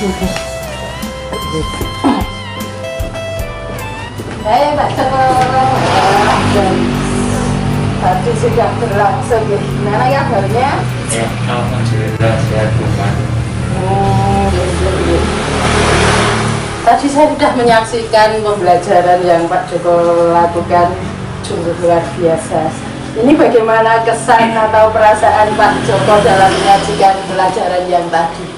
Baik, Pak Joko. Tadi sudah berlangsung. Gimana ya kabarnya? Ya, alhamdulillah sehat Tuhan. Tadi saya sudah menyaksikan pembelajaran yang Pak Joko lakukan, sungguh luar biasa. Ini bagaimana kesan atau perasaan Pak Joko dalam menyajikan pelajaran yang tadi?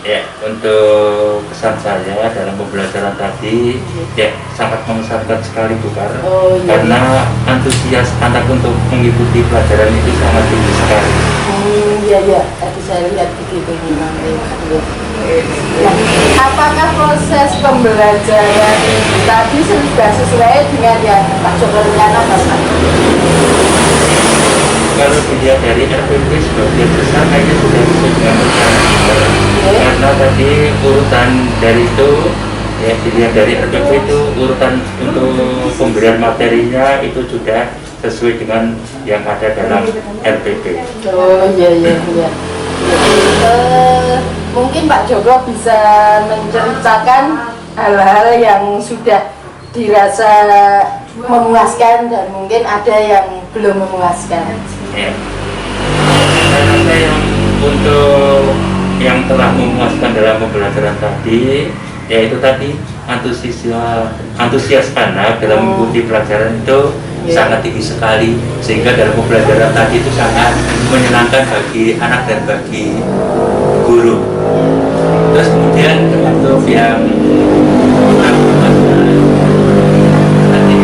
Ya, untuk kesan saya dalam pembelajaran tadi, ya sangat mengesankan sekali Bukar. Oh, iya. Karena antusias anak untuk mengikuti pelajaran itu sangat tinggi sekali. Iya, tadi saya lihat begitu memang. Nah, apakah proses pembelajaran tadi sudah sesuai dengan yang Pak Joko rencanakan, Pak? Kalau dilihat dari RPP sebagian besar kayaknya sudah sesuai dengan rencana kita. Karena tadi urutan dari itu, ya dilihat dari RPP itu urutan untuk pemberian materinya itu sudah sesuai dengan yang ada dalam RPP. Oh iya. Mungkin Pak Joko bisa menceritakan hal-hal yang sudah dirasa memuaskan dan mungkin ada yang belum memuaskan. Ya. Saya rasa yang untuk yang telah memuaskan dalam pembelajaran tadi, yaitu tadi antusias anak dalam mengikuti pelajaran itu sangat tinggi sekali, sehingga dalam pembelajaran tadi itu sangat menyenangkan bagi anak dan bagi guru. Terus kemudian untuk yang tadi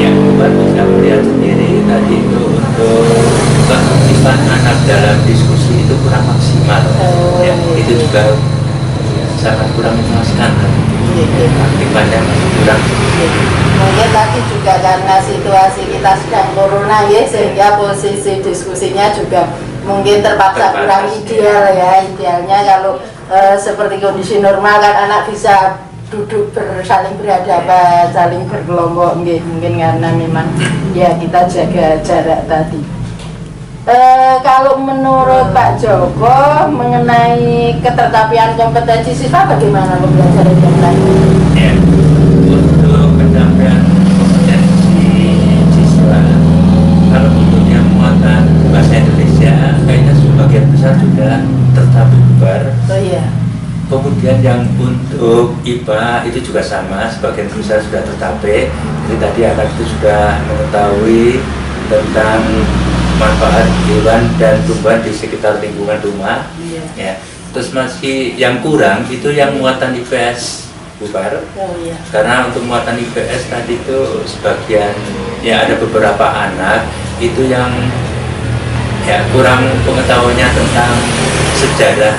yang buat bisa melihat sendiri tadi itu untuk keaktifan anak dalam diskusi itu kurang maksimal. Ya, itu juga sangat kurang memuaskan. Aktifannya masih kurang. Mungkin tadi juga karena situasi kita sedang corona ya, sehingga posisi diskusinya juga mungkin terpaksa kurang ideal ya. Idealnya kalau seperti kondisi normal kan anak bisa duduk saling berhadapan, saling berkelompok, mungkin karena memang ya kita jaga jarak tadi. Kalau menurut Pak Joko mengenai ketertarikan kompetensi siswa, bagaimana pembelajaran yang tadi? Ya, untuk pencapaian kompetensi siswa, kalau untuk yang muatan bahasa Indonesia kayaknya sebagian besar sudah tercapai Bubar. Oh iya. Kemudian yang untuk IPA itu juga sama, sebagian besar sudah tercapai. Jadi tadi anak itu sudah mengetahui tentang manfaat hewan dan tumbuhan di sekitar lingkungan rumah. Ya. Terus masih yang kurang itu yang muatan IPS Bubar. Oh iya. Karena untuk muatan IPS tadi itu sebagian ya ada beberapa anak itu yang ya kurang pengetahuannya tentang sejarah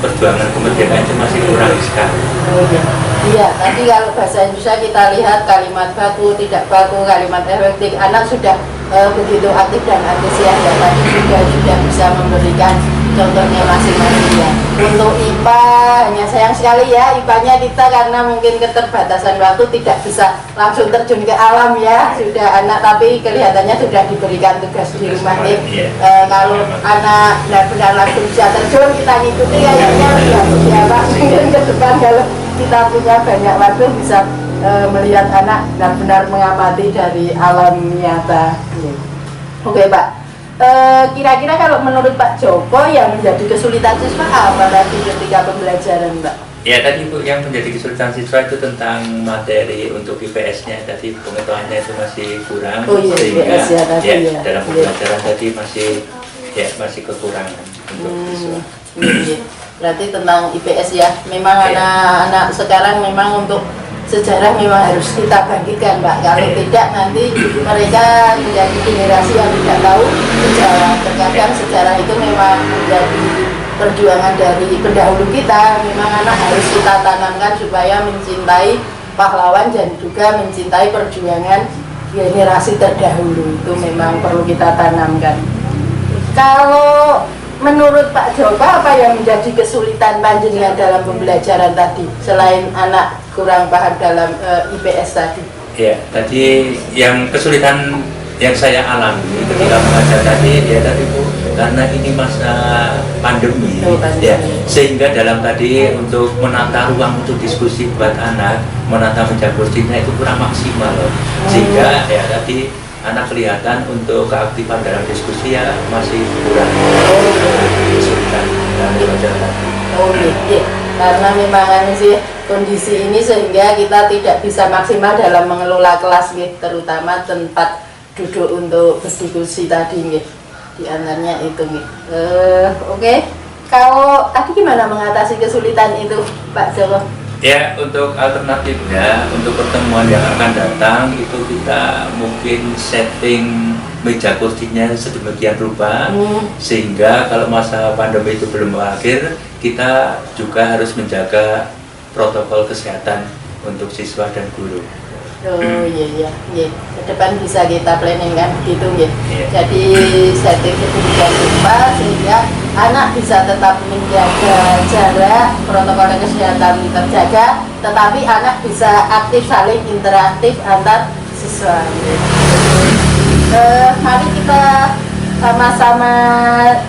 perjuangan kemerdekaan itu masih kurang sekali. Oh iya. Iya, tadi kalau bahasa Indonesia kita lihat kalimat baku, tidak baku, kalimat efektif, anak sudah begitu aktif dan antusias ya, tadi juga sudah bisa memberikan contohnya masing-masing ya. Untuk IPA, hanya sayang sekali ya, IPA-nya kita karena mungkin keterbatasan waktu tidak bisa langsung terjun ke alam ya, sudah anak tapi kelihatannya sudah diberikan tugas di rumah nih. Kalau anak benar-benar langsung bisa terjun, kita ngikuti kayaknya bagus ya Pak. Mungkin ke depan kalau kita punya banyak waktu bisa melihat anak benar-benar mengamati dari alam nyata. Oke Pak, kira-kira kalau menurut Pak Joko yang menjadi kesulitan siswa apa tadi ketika pembelajaran Pak? Ya tadi Bu, yang menjadi kesulitan siswa itu tentang materi untuk IPS-nya, tadi pengetahuannya itu masih kurang. Oh iya, sehingga IPS ya, tadi ya. dalam pembelajaran tadi masih kekurangan untuk siswa. Berarti tentang IPS ya, memang anak-anak sekarang memang untuk sejarah memang harus kita bagikan Pak. Kalau tidak nanti mereka menjadi generasi yang tidak tahu sejarah. Terkadang sejarah itu memang menjadi perjuangan dari pendahulu kita. Memang anak harus kita tanamkan supaya mencintai pahlawan dan juga mencintai perjuangan generasi terdahulu. Itu memang perlu kita tanamkan. Kalau menurut Pak Joko apa yang menjadi kesulitan panjenengan dalam pembelajaran tadi selain anak kurang paham dalam IPS tadi? Ya, tadi yang kesulitan yang saya alami ketika mengajar tadi, ya tadi Bu, karena ini masa pandemi, Oh, pandemi. ya, sehingga dalam tadi untuk menata ruang untuk diskusi buat anak, menata meja kursinya itu kurang maksimal loh. Sehingga ya tadi anak kelihatan untuk keaktifan dalam diskusi ya masih kurang. Kesulitan dalam belajar tadi. Oh gitu. Karena memang sih kondisi ini sehingga kita tidak bisa maksimal dalam mengelola kelas gitu, terutama tempat duduk untuk berdiskusi tadi gitu. Di antaranya itu gitu. Oke. Kalau tadi gimana mengatasi kesulitan itu, Pak Joko? Ya, untuk alternatifnya, untuk pertemuan yang akan datang itu kita mungkin setting meja kursinya sedemikian rupa sehingga kalau masa pandemi itu belum berakhir, kita juga harus menjaga protokol kesehatan untuk siswa dan guru. Oh iya. Ke depan bisa kita planning kan gitu gitu. Iya. Jadi setting sedemikian rupa sehingga anak bisa tetap menjaga jarak, protokol kesehatan terjaga, tetapi anak bisa aktif saling interaktif antar siswa. Mari kita sama-sama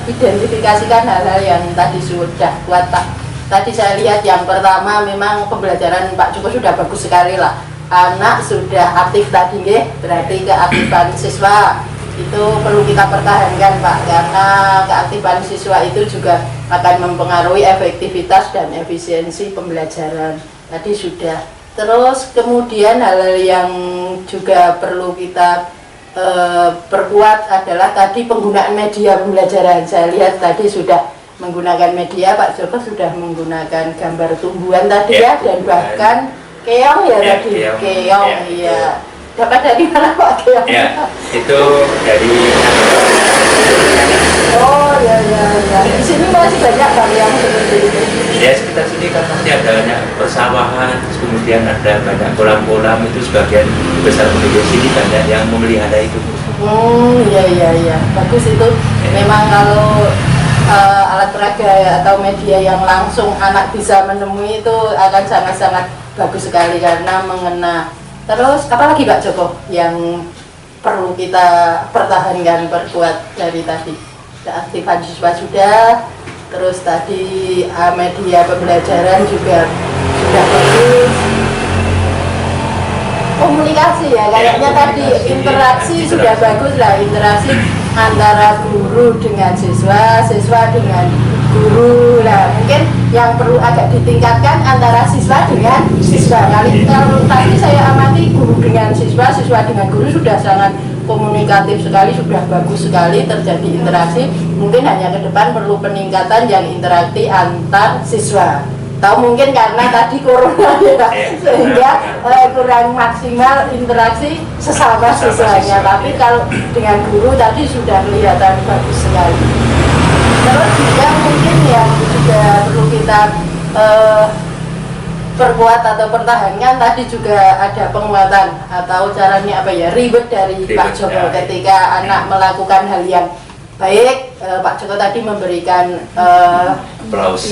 identifikasikan hal-hal yang tadi sudah kuat Pak. Tadi saya lihat yang pertama memang pembelajaran Pak Joko sudah bagus sekali lah. Anak sudah aktif tadi berarti keaktifan siswa itu perlu kita pertahankan Pak, karena keaktifan siswa itu juga akan mempengaruhi efektivitas dan efisiensi pembelajaran. Tadi sudah. Terus kemudian hal-hal yang juga perlu kita perkuat adalah tadi penggunaan media pembelajaran. Saya lihat tadi sudah menggunakan media, Pak Joko sudah menggunakan gambar tumbuhan tadi ya, dan bahkan keong ya tadi, keong iya. Dapat dari mana Pak keong? Ya, itu dari. Oh ya. Di sini masih banyak Pak yang seperti itu. Ya, sekitar sini kan masih ada banyak persawahan, kemudian ada banyak kolam-kolam, itu sebagian besar penduduk sini banyak yang memelihara itu. Iya. Bagus itu. Memang kalau alat peraga atau media yang langsung anak bisa menemui itu akan sangat-sangat bagus sekali karena mengena. Terus apalagi Pak Joko yang perlu kita pertahankan, perkuat dari tadi? Keaktifan siswa sudah, terus tadi media pembelajaran juga sudah bagus. Komunikasi ya, kayaknya tadi interaksi sudah bagus lah, interaksi antara guru dengan siswa, siswa dengan guru lah. Mungkin yang perlu agak ditingkatkan antara siswa dengan siswa. Kalau tadi saya amati guru dengan siswa, siswa dengan guru sudah sangat komunikatif sekali, sudah bagus sekali terjadi interaksi. Mungkin hanya ke depan perlu peningkatan yang interaksi antar siswa. Tahu mungkin karena tadi corona ya, sehingga kurang maksimal interaksi sesama siswanya. Tapi kalau dengan guru tadi sudah kelihatan bagus sekali. Terus juga mungkin yang juga perlu kita perkuat atau pertahankan tadi juga ada penguatan atau caranya apa ya, reward dari Pak Joko ketika anak melakukan hal yang baik. Pak Joko tadi memberikan aplaus,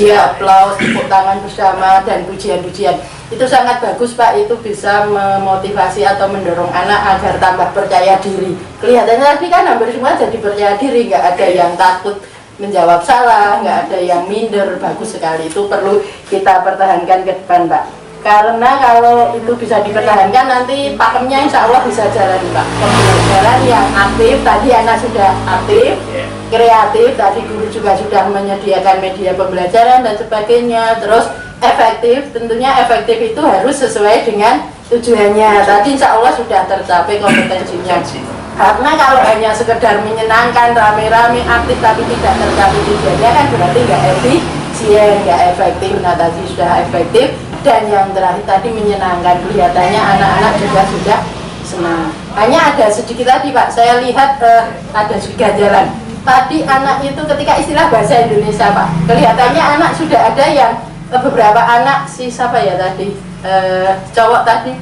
tepuk tangan bersama dan pujian-pujian. Itu sangat bagus Pak, itu bisa memotivasi atau mendorong anak agar tambah percaya diri. Kelihatannya tadi kan hampir semua jadi percaya diri, nggak ada yang takut menjawab salah, nggak ada yang minder. Bagus sekali, itu perlu kita pertahankan ke depan Pak. Karena kalau itu bisa dipertahankan nanti pakemnya insya Allah bisa jalan Pak. Pembelajaran yang aktif, tadi anak sudah aktif, kreatif, tadi guru juga sudah menyediakan media pembelajaran dan sebagainya. Terus efektif, tentunya efektif itu harus sesuai dengan tujuannya. Tadi insya Allah sudah tercapai kompetensinya. Karena kalau hanya sekedar menyenangkan, rame-rame, aktif tapi tidak tercapai tujuannya kan berarti nggak efisien, nggak efektif. Nah tadi sudah efektif. Dan yang terakhir tadi menyenangkan, kelihatannya anak-anak juga sudah senang. Hanya ada sedikit tadi Pak, saya lihat ada ganjalan. Tadi anak itu ketika istilah bahasa Indonesia Pak, kelihatannya anak sudah ada yang beberapa anak siapa ya tadi, cowok tadi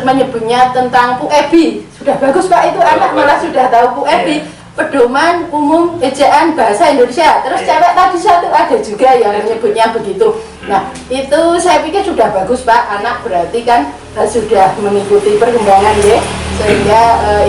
menyebutnya tentang Bu Ebi. Sudah bagus Pak, itu anak malah sudah tahu Bu Ebi. Pedoman umum ejaan bahasa Indonesia. Terus cewek tadi satu ada juga yang menyebutnya begitu. Nah itu saya pikir sudah bagus Pak, anak berarti kan sudah mengikuti perkembangan ya, sehingga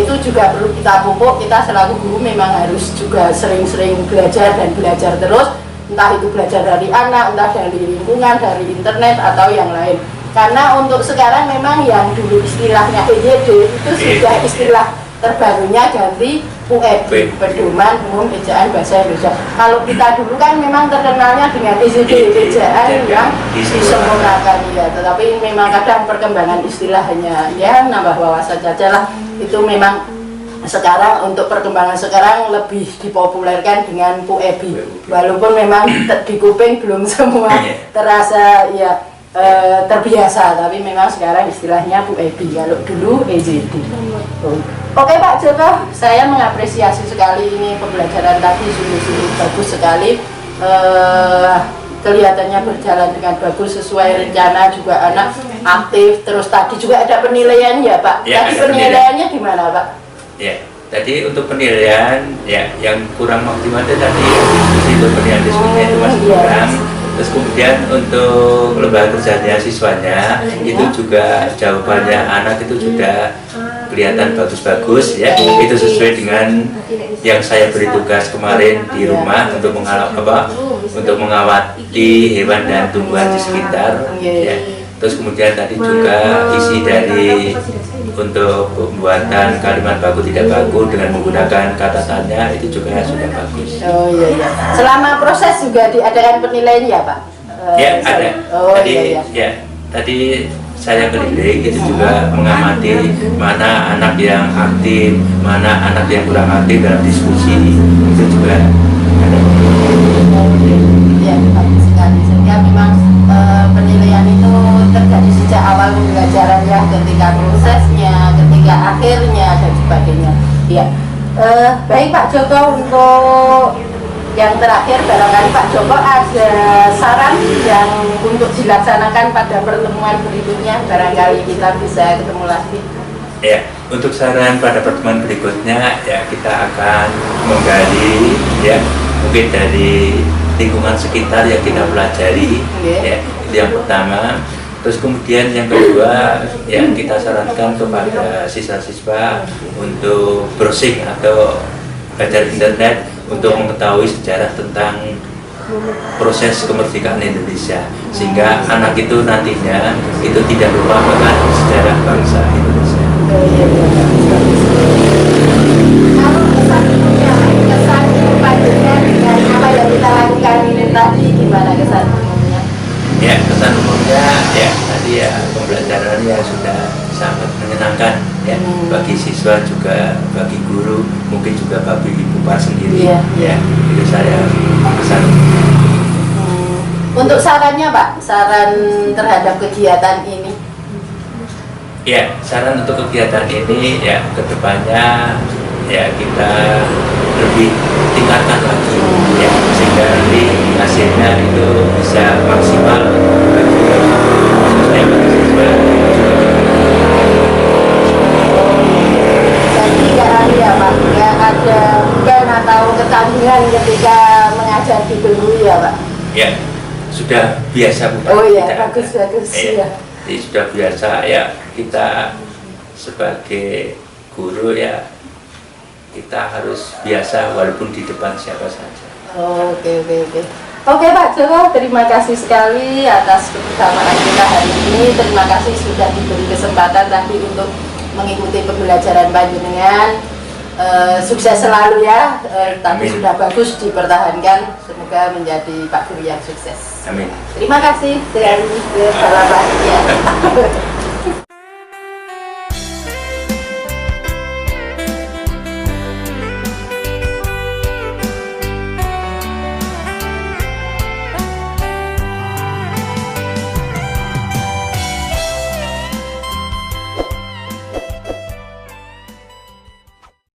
itu juga perlu kita pupuk. Kita selaku guru memang harus juga sering-sering belajar dan belajar terus, entah itu belajar dari anak, entah dari lingkungan, dari internet atau yang lain. Karena untuk sekarang memang yang dulu istilahnya EYD itu sudah istilah terbarunya ganti UEB, Pedoman Umum Ejaan Bahasa Indonesia. Kalau kita dulu kan memang terkenalnya dengan EYD, ejaan yang disempurnakan ya. Tetapi memang kadang perkembangan istilahnya ya nambah wawasan saja lah. Itu memang sekarang untuk perkembangan sekarang lebih dipopulerkan dengan UEB. Walaupun memang di kuping belum semua terasa ya terbiasa, tapi memang sekarang istilahnya UEB, kalau dulu EYD. Oke Pak Joko, saya mengapresiasi sekali ini pembelajaran tadi sungguh-sungguh bagus sekali. Kelihatannya berjalan dengan bagus sesuai rencana, juga anak aktif. Terus tadi juga ada penilaian ya Pak. Ya, tadi penilaiannya gimana Pak? Ya, tadi untuk penilaian ya yang kurang maksimal itu tadi untuk penilaian diskusinya itu masih kurang. Terus kemudian untuk lembaga kerjanya siswanya itu juga jawabannya anak itu sudah kelihatan bagus-bagus ya, itu sesuai dengan yang saya beri tugas kemarin di rumah untuk mengawati hewan dan tumbuhan di sekitar ya. Terus kemudian tadi juga isi dari untuk pembuatan kalimat baku tidak baku dengan menggunakan kata tanya itu juga sudah bagus. Oh iya iya. Selama proses juga diadakan penilaian ya Pak? Ya ada. Oh, tadi iya, iya. ya tadi saya keliling itu juga mengamati mana anak yang aktif, mana anak yang kurang aktif dalam diskusi, itu juga ada. Ya, bagus sekali. Sehingga memang penilaian itu terjadi sejak awal pembelajaran ya, ketika prosesnya, ketika akhirnya dan sebagainya. Ya, baik Pak Joko, untuk yang terakhir barangkali Pak Joko ada saran yang untuk dilaksanakan pada pertemuan berikutnya, barangkali kita bisa ketemu lagi. Ya, untuk saran pada pertemuan berikutnya ya kita akan menggali ya mungkin dari lingkungan sekitar yang kita pelajari ya, itu yang pertama. Terus kemudian yang kedua yang kita sarankan kepada siswa-siswa untuk browsing atau belajar internet untuk mengetahui sejarah tentang proses kemerdekaan Indonesia, sehingga anak itu nantinya itu tidak melupakan sejarah bangsa Indonesia. Kalau kesan umumnya dengan apa yang kita lakukan ini tadi, gimana kesan umumnya? Ya, kesan umumnya ya tadi ya pembelajarannya sudah sangat menyenangkan ya bagi siswa juga bagi guru, mungkin juga bagi ibu Pak sendiri ya itu saya kesan. Untuk sarannya Pak, saran terhadap kegiatan ini? Ya, saran untuk kegiatan ini ya kedepannya ya kita lebih tingkatkan lagi ya sehingga nanti hasilnya itu bisa maksimal bagi saya bagi siswa. Jadi ya Pak, nggak ada beban atau ketanggungan ketika mengajar di guru ya Pak? Ya, sudah biasa bukan? Oh iya, bagus ya. Jadi sudah biasa ya kita sebagai guru ya kita harus biasa walaupun di depan siapa saja. Oke. Oke Pak Joko, terima kasih sekali atas kebersamaan kita hari ini. Terima kasih sudah diberi kesempatan tadi untuk mengikuti pembelajaran panjenengan. Sukses selalu ya, tapi sudah bagus dipertahankan. Semoga menjadi Pak Guru yang sukses. Amin. Terima kasih. Salam bahagia.